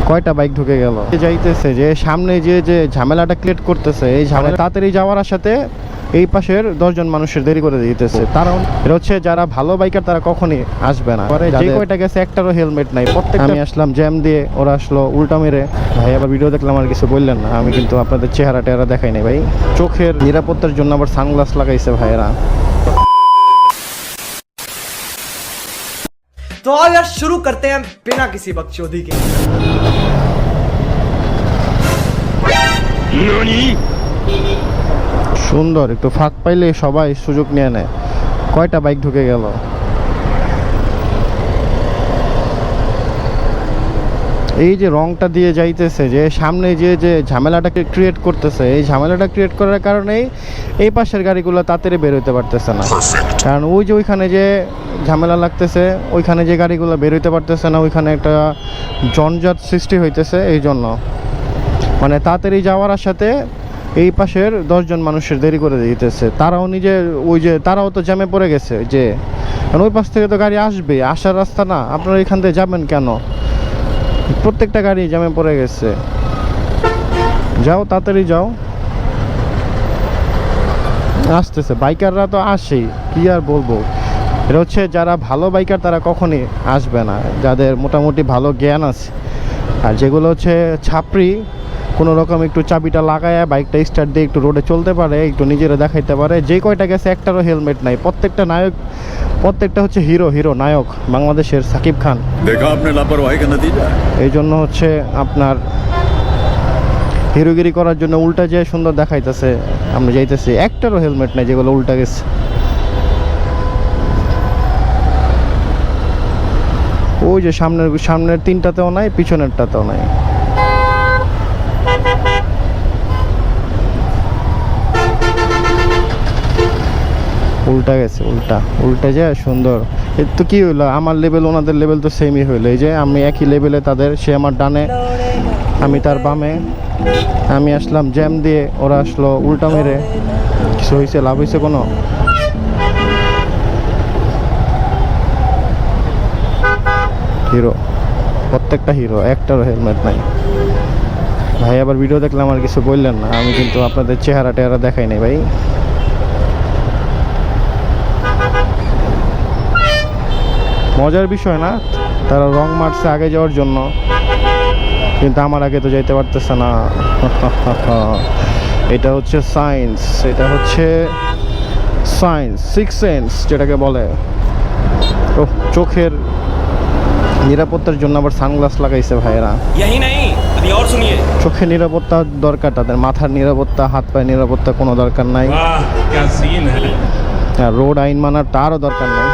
কয়টা বাইক ঢুকে গেল যাইতেছে যে সামনে যে ঝামেলাটা ক্রিয়েট করতেছে এই ঝামেলা তাড়াতাড়ি যাওয়ার সাথে এই পাশের 10 জন মানুষের দেরি করে দিতেছে। তারা এটা হচ্ছে যারা ভালো বাইকার তারা কখনই আসবে না। যে কয়টা গেছে একটারও হেলমেট নাই, প্রত্যেকটা আমি আসলাম জ্যাম দিয়ে, ওরা আসলো উল্টা মেরে। ভাই আবার ভিডিও দেখলাম আর কিছু বললেন না, আমি কিন্তু আপনাদের চেহারা টেহারা দেখাই নাই ভাই। চোখের নিরাপত্তার জন্য আবার সানগ্লাস লাগাইছে ভাইয়েরা। तो आओ यार शुरू करते हैं बिना किसी बकचोदी के। সুন্দর একটু ফাঁক পাইলে সবাই সুযোগ নিয়ে নেয়। কয়টা বাইক ঢুকে গেল। এই যে রংটা দিয়ে যাইতেছে যে সামনে যে ঝামেলাটাকে ক্রিয়েট করতেছে, এই ঝামেলাটা ক্রিয়েট করার কারণেই এই পাশের গাড়িগুলো তাড়াতাড়ি বের হইতে পারতেছে না। কারণ ওই যে ওইখানে যে ঝামেলা লাগতেছে, ওইখানে যে গাড়িগুলো বের হইতে পারতেছে না, ওইখানে একটা জঞ্জাট সৃষ্টি হইতেছে। এই জন্য মানে তাড়াতাড়ি যাওয়ার সাথে এই পাশের 10 জন মানুষের দেরি করে দিতেছে। তারাও নিজে ওই যে তারাও তো জ্যামে পড়ে গেছে, যে কারণ ওই পাশ থেকে তো গাড়ি আসবে, আসার রাস্তা না, আপনারা এখান থেকে যাবেন কেন? প্রত্যেকটা গাড়ি জ্যামে পড়ে গেছে। যাও তাড়াতাড়ি যাও। আসতেছে বাইকাররা তো আসেই, কি আর বলবো। এটা হচ্ছে যারা ভালো বাইকার তারা কখনই আসবে না, যাদের মোটামুটি ভালো জ্ঞান আছে। আর যেগুলো হচ্ছে ছাপড়ি, কোনো রকম একটু চাবিটা লাগায় বাইকটা স্টার্ট দিয়ে একটু রোডে চলতে পারে, একটু নিজেরা দেখাইতে পারে, যে কয়টা গেছে একটারও হেলমেট নাই। প্রত্যেকটা নায়ক, প্রত্যেকটা হচ্ছে হিরো নায়ক বাংলাদেশের সাকিব খান। দেখা আপনি লাপরওয়াহি কা নতিজা। এই জন্য হচ্ছে আপনার হিরোগিরি করার জন্য উল্টা যে সুন্দর দেখাইতেছে। আমরা যাইতেছি, একটারও হেলমেট নাই যেগুলো উল্টা গেছে। ওই যে সামনের তিনটাতেও নাই, পিছনেরটাতেও নাই। উল্টা গেছে, উল্টা যে সুন্দর। এর তো কি হইলো, আমার লেভেল ওনাদের লেভেল তো সেমই হইলো। এই যে আমি একই লেভেলে তাদের, সে আমার ডানে আমি তার বামে। আমি আসলাম জ্যাম দিয়ে, ওরা আসলো উল্টা মেরে। কিছু হয়েছে, লাভ হয়েছে কোনো? হিরো, প্রত্যেকটা হিরো, একটারও হেলমেট নাই। ভাই আবার ভিডিও দেখলাম আর কিছু বললেন না, আমি কিন্তু আপনাদের চেহারা টেহারা দেখাই নাই ভাই। মজার বিষয় না, তারা রং মারছে আগে যাওয়ার জন্য, কিন্তু আমার আগে তো যাইতে পারতেছে না। এটা হচ্ছে সায়েন্স, এটা হচ্ছে সায়েন্স, সিক্স সেন্স যেটাকে বলে। ও চোখের নিরাপত্তার জন্য আবার সানগ্লাস লাগাইছে ভাইয়েরা। यही नहीं अभी और सुनिए। চোখের নিরাপত্তা দরকার, তাদের মাথার নিরাপত্তা, হাত পায়ের নিরাপত্তা কোনো দরকার নাই। वाह क्या सीन है। রোড আইন মানার তারও দরকার নাই।